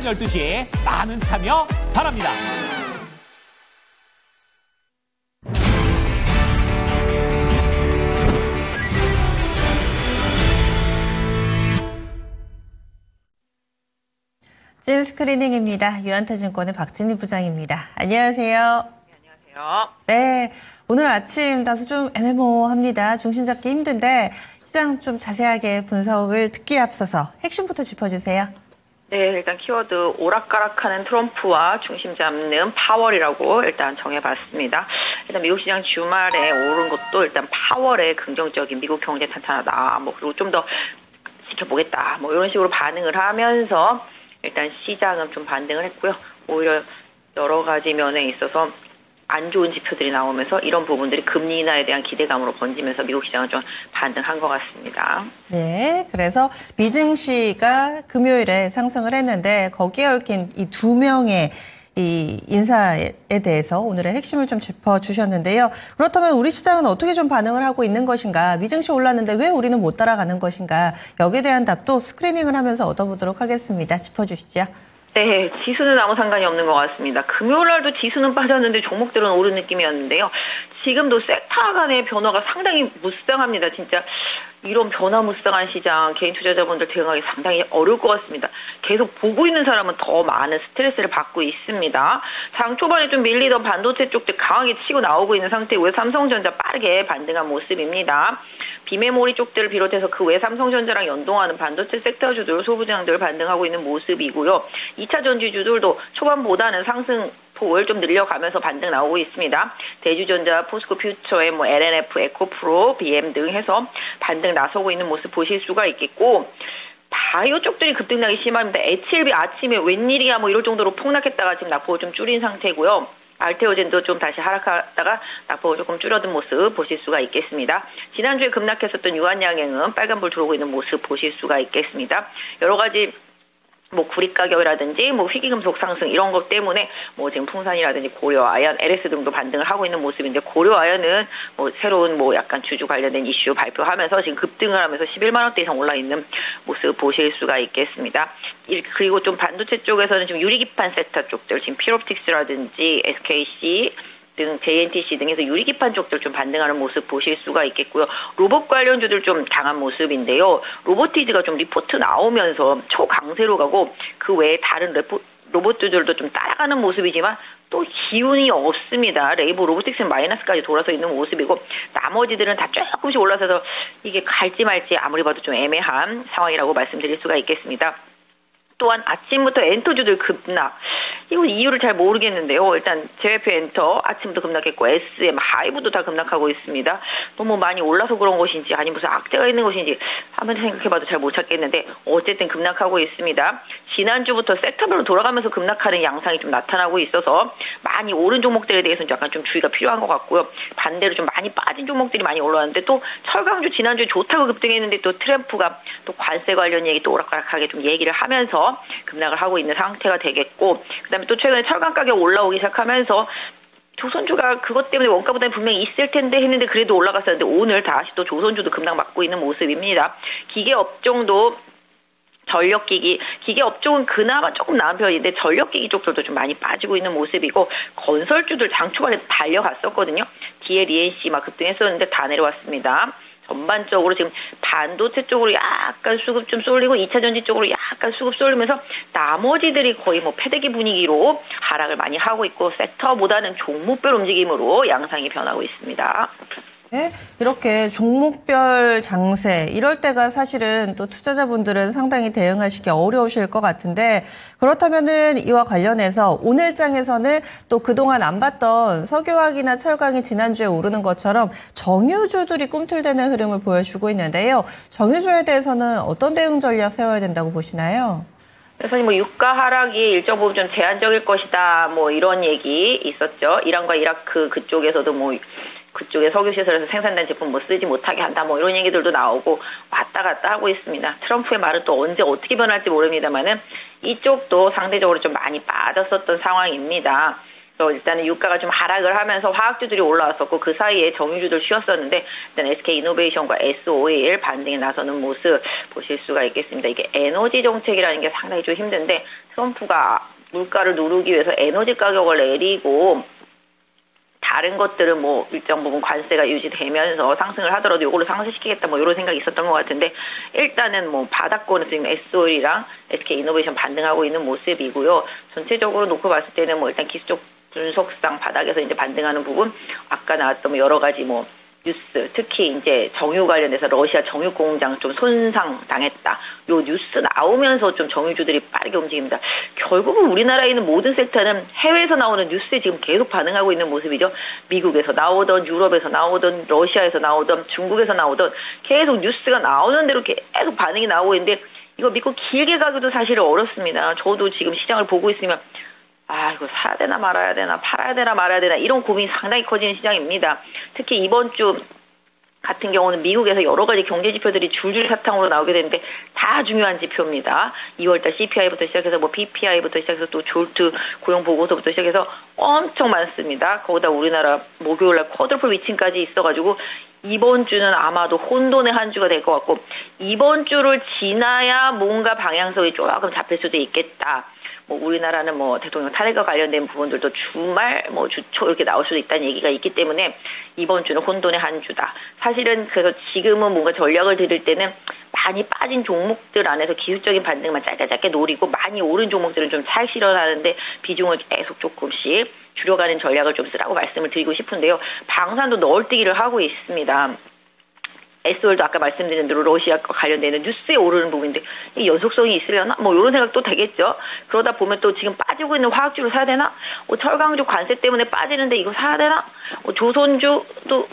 오전 12시 많은 참여 바랍니다. 찐 스크리닝입니다. 유한타증권의 박진희 부장입니다. 안녕하세요. 네, 안녕하세요. 네, 오늘 아침 다소 좀 애매모호합니다. 중심 잡기 힘든데 시장 좀 자세하게 분석을 듣기에 앞서서 핵심부터 짚어주세요. 네, 일단 키워드 오락가락하는 트럼프와 중심 잡는 파월이라고 일단 정해봤습니다. 일단 미국 시장 주말에 오른 것도 일단 파월의 긍정적인 미국 경제 탄탄하다. 그리고 좀 더 지켜보겠다. 이런 식으로 반응을 하면서 일단 시장은 좀 반등을 했고요. 오히려 여러 가지 면에 있어서 안 좋은 지표들이 나오면서 이런 부분들이 금리 인하에 대한 기대감으로 번지면서 미국 시장은 좀 반등한 것 같습니다. 네, 그래서 미증시가 금요일에 상승을 했는데 거기에 얽힌 이 두 명의 이 인사에 대해서 오늘의 핵심을 좀 짚어주셨는데요. 그렇다면 우리 시장은 어떻게 좀 반응을 하고 있는 것인가? 미증시 올랐는데 왜 우리는 못 따라가는 것인가? 여기에 대한 답도 스크리닝을 하면서 얻어보도록 하겠습니다. 짚어주시죠. 네, 지수는 아무 상관이 없는 것 같습니다. 금요일 날도 지수는 빠졌는데 종목들은 오른 느낌이었는데요. 지금도 섹터 간의 변화가 상당히 무쌍합니다. 진짜 이런 변화무쌍한 시장 개인 투자자분들 대응하기 상당히 어려울 것 같습니다. 계속 보고 있는 사람은 더 많은 스트레스를 받고 있습니다. 장 초반에 좀 밀리던 반도체 쪽들 강하게 치고 나오고 있는 상태고요. 삼성전자 빠르게 반등한 모습입니다. 비메모리 쪽들을 비롯해서 그 외 삼성전자랑 연동하는 반도체 섹터주들, 소부장들 반등하고 있는 모습이고요. 2차 전지주들도 초반보다는 상승폭을 좀 늘려가면서 반등 나오고 있습니다. 대주전자, 포스코 퓨처의 LNF, 에코프로, BM 등 해서 반등 나서고 있는 모습 보실 수가 있겠고, 바이오 쪽들이 급등락이 심합니다. HLB 아침에 웬일이야 이럴 정도로 폭락했다가 지금 낙폭을 좀 줄인 상태고요. 알테오젠도 좀 다시 하락하다가 낙폭을 조금 줄어든 모습 보실 수가 있겠습니다. 지난주에 급락했었던 유한양행은 빨간불 들어오고 있는 모습 보실 수가 있겠습니다. 여러 가지 구리 가격이라든지 희귀금속 상승 이런 것 때문에 지금 풍산이라든지 고려, 아연, LS 등도 반등을 하고 있는 모습인데, 고려, 아연은 새로운 약간 주주 관련된 이슈 발표하면서 지금 급등을 하면서 11만 원대 이상 올라 있는 모습 보실 수가 있겠습니다. 그리고 좀 반도체 쪽에서는 지금 유리기판 섹터 쪽들, 지금 피롭틱스라든지 SKC 등 JNTC 등에서 유리기판 쪽들 좀 반등하는 모습 보실 수가 있겠고요. 로봇 관련주들 좀 강한 모습인데요. 로보티즈가 좀 리포트 나오면서 초강세로 가고 그 외에 다른 로봇들도 좀 따라가는 모습이지만 또 기운이 없습니다. 레이버 로보틱스는 마이너스까지 돌아서 있는 모습이고 나머지들은 다 조금씩 올라서서 이게 갈지 말지 아무리 봐도 좀 애매한 상황이라고 말씀드릴 수가 있겠습니다. 또한 아침부터 엔터주들 급락. 이거 이유를 잘 모르겠는데요. 일단 JYP 엔터 아침부터 급락했고 SM, 하이브도 다 급락하고 있습니다. 너무 많이 올라서 그런 것인지 아니면 무슨 악재가 있는 것인지 한번 생각해봐도 잘 못 찾겠는데 어쨌든 급락하고 있습니다. 지난주부터 섹터별로 돌아가면서 급락하는 양상이 좀 나타나고 있어서 많이 오른 종목들에 대해서는 약간 좀 주의가 필요한 것 같고요. 반대로 좀 많이 빠진 종목들이 많이 올라왔는데 또 철강주 지난주에 좋다고 급등했는데 또 트램프가 또 관세 관련 얘기 또 오락가락하게 좀 얘기를 하면서 급락을 하고 있는 상태가 되겠고, 그다음에 또 최근에 철강 가격 올라오기 시작하면서 조선주가 그것 때문에 원가 부담이 분명히 있을 텐데 했는데 그래도 올라갔었는데 오늘 다시 또 조선주도 급락 맞고 있는 모습입니다. 기계업종도 기계업종은 그나마 조금 나은 편인데 전력기기 쪽들도 좀 많이 빠지고 있는 모습이고, 건설주들 장 초반에 달려갔었거든요. DLENC 급등했었는데 다 내려왔습니다. 전반적으로 지금 반도체 쪽으로 약간 수급 좀 쏠리고 2차 전지 쪽으로 약간 수급 쏠리면서 나머지들이 거의 패대기 분위기로 하락을 많이 하고 있고, 섹터보다는 종목별 움직임으로 양상이 변하고 있습니다. 네, 이렇게 종목별 장세 이럴 때가 사실은 또 투자자분들은 상당히 대응하시기 어려우실 것 같은데, 그렇다면은 이와 관련해서 오늘 장에서는 또 그동안 안 봤던 석유화학이나 철강이 지난주에 오르는 것처럼 정유주들이 꿈틀대는 흐름을 보여주고 있는데요. 정유주에 대해서는 어떤 대응 전략 세워야 된다고 보시나요? 그래서 유가 하락이 일정 부분 좀 제한적일 것이다 이런 얘기 있었죠. 이란과 이라크 그쪽에서도 그쪽에 석유시설에서 생산된 제품 쓰지 못하게 한다 이런 얘기들도 나오고 왔다 갔다 하고 있습니다. 트럼프의 말은 또 언제 어떻게 변할지 모릅니다만은 이쪽도 상대적으로 좀 많이 빠졌었던 상황입니다. 그래서 일단은 유가가 좀 하락을 하면서 화학주들이 올라왔었고 그 사이에 정유주들 쉬었었는데 일단 SK이노베이션과 SOL 반등에 나서는 모습 보실 수가 있겠습니다. 이게 에너지 정책이라는 게 상당히 좀 힘든데 트럼프가 물가를 누르기 위해서 에너지 가격을 내리고 다른 것들은 뭐 일정 부분 관세가 유지되면서 상승을 하더라도 이걸로 상승시키겠다 뭐 이런 생각이 있었던 것 같은데 일단은 뭐 바닥권은 지금 SOL이랑 SK이노베이션 반등하고 있는 모습이고요. 전체적으로 놓고 봤을 때는 뭐 일단 기술적 분석상 바닥에서 이제 반등하는 부분 아까 나왔던 뭐 여러 가지 뭐 뉴스 특히 이제 정유 관련해서 러시아 정유 공장 좀 손상 당했다. 요 뉴스 나오면서 좀 정유주들이 빠르게 움직입니다. 결국은 우리나라에 있는 모든 섹터는 해외에서 나오는 뉴스에 지금 계속 반응하고 있는 모습이죠. 미국에서 나오던 유럽에서 나오던 러시아에서 나오던 중국에서 나오던 계속 뉴스가 나오는 대로 계속 반응이 나오고 있는데 이거 믿고 길게 가기도 사실은 어렵습니다. 저도 지금 시장을 보고 있으면 이거 사야 되나 말아야 되나 팔아야 되나 말아야 되나 이런 고민이 상당히 커지는 시장입니다. 특히 이번 주 같은 경우는 미국에서 여러 가지 경제 지표들이 줄줄 사탕으로 나오게 되는데 다 중요한 지표입니다. 2월달 CPI부터 시작해서 뭐 PPI부터 시작해서 또 졸트 고용 보고서부터 시작해서 엄청 많습니다. 거기다 우리나라 목요일날 쿼드루플 위침까지 있어가지고 이번 주는 아마도 혼돈의 한 주가 될 것 같고 이번 주를 지나야 뭔가 방향성이 조금 잡힐 수도 있겠다. 뭐 우리나라는 뭐 대통령 탄핵과 관련된 부분들도 주말 뭐 주초 이렇게 나올 수도 있다는 얘기가 있기 때문에 이번 주는 혼돈의 한 주다. 사실은 그래서 지금은 뭔가 전략을 드릴 때는 많이 빠진 종목들 안에서 기술적인 반등만 짧게 노리고 많이 오른 종목들은 좀 차익 실현하는데 비중을 계속 조금씩 줄여가는 전략을 좀 쓰라고 말씀을 드리고 싶은데요. 방산도 널뛰기를 하고 있습니다. SOL도 아까 말씀드린 대로 러시아와 관련되는 뉴스에 오르는 부분인데 이 연속성이 있으려나? 뭐 이런 생각도 되겠죠. 그러다 보면 또 지금 빠지고 있는 화학주를 사야 되나? 철강주 관세 때문에 빠지는데 이거 사야 되나? 조선주도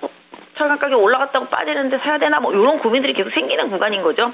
철강 가격 올라갔다고 빠지는데 사야 되나? 뭐 이런 고민들이 계속 생기는 구간인 거죠.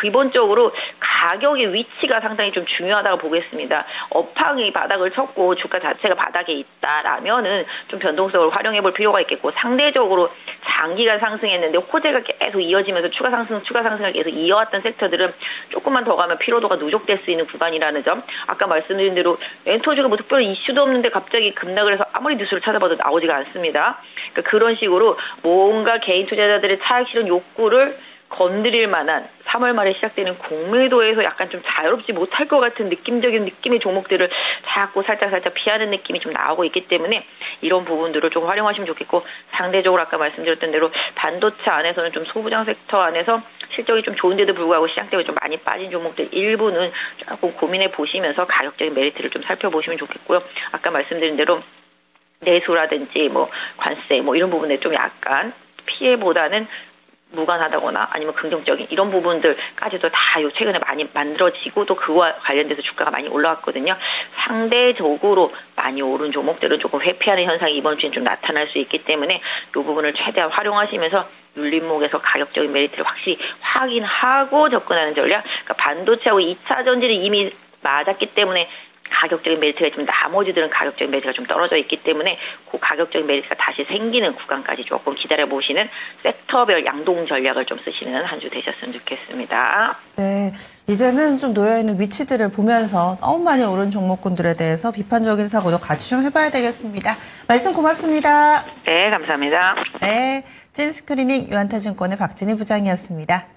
기본적으로 가격의 위치가 상당히 좀 중요하다고 보겠습니다. 업황이 바닥을 쳤고 주가 자체가 바닥에 있다라면은 좀 변동성을 활용해 볼 필요가 있겠고 상대적으로 장기간 상승했는데 호재가 계속 이어지면서 추가 상승을 계속 이어왔던 섹터들은 조금만 더 가면 피로도가 누적될 수 있는 구간이라는 점. 아까 말씀드린 대로 엔터주가 뭐 특별히 이슈도 없는데 갑자기 급락을 해서 아무리 뉴스를 찾아봐도 나오지가 않습니다. 그러니까 그런 식으로 뭔가 개인 투자자들의 차익 실현 욕구를 건드릴 만한 3월 말에 시작되는 공매도에서 약간 좀 자유롭지 못할 것 같은 느낌적인 느낌의 종목들을 자꾸 살짝 피하는 느낌이 좀 나오고 있기 때문에 이런 부분들을 좀 활용하시면 좋겠고 상대적으로 아까 말씀드렸던 대로 반도체 안에서는 좀 소부장 섹터 안에서 실적이 좀 좋은데도 불구하고 시장 때문에 좀 많이 빠진 종목들 일부는 조금 고민해 보시면서 가격적인 메리트를 좀 살펴보시면 좋겠고요. 아까 말씀드린 대로 내수라든지 뭐 관세 뭐 이런 부분에 좀 약간 피해보다는 무관하다거나 아니면 긍정적인 이런 부분들까지도 다 최근에 많이 만들어지고 또 그와 관련돼서 주가가 많이 올라왔거든요. 상대적으로 많이 오른 종목들은 조금 회피하는 현상이 이번 주에 좀 나타날 수 있기 때문에 이 부분을 최대한 활용하시면서 눌림목에서 가격적인 메리트를 확실히 확인하고 접근하는 전략. 그러니까 반도체하고 2차 전지를 이미 맞았기 때문에 가격적인 메리트가 있지만 나머지들은 가격적인 메리트가 좀 떨어져 있기 때문에 그 가격적인 메리트가 다시 생기는 구간까지 조금 기다려보시는 섹터별 양동 전략을 좀 쓰시는 한 주 되셨으면 좋겠습니다. 네, 이제는 좀 놓여있는 위치들을 보면서 너무 많이 오른 종목군들에 대해서 비판적인 사고도 같이 좀 해봐야 되겠습니다. 말씀 고맙습니다. 네, 감사합니다. 네, 찐스크리닝 유한타증권의 박진희 부장이었습니다.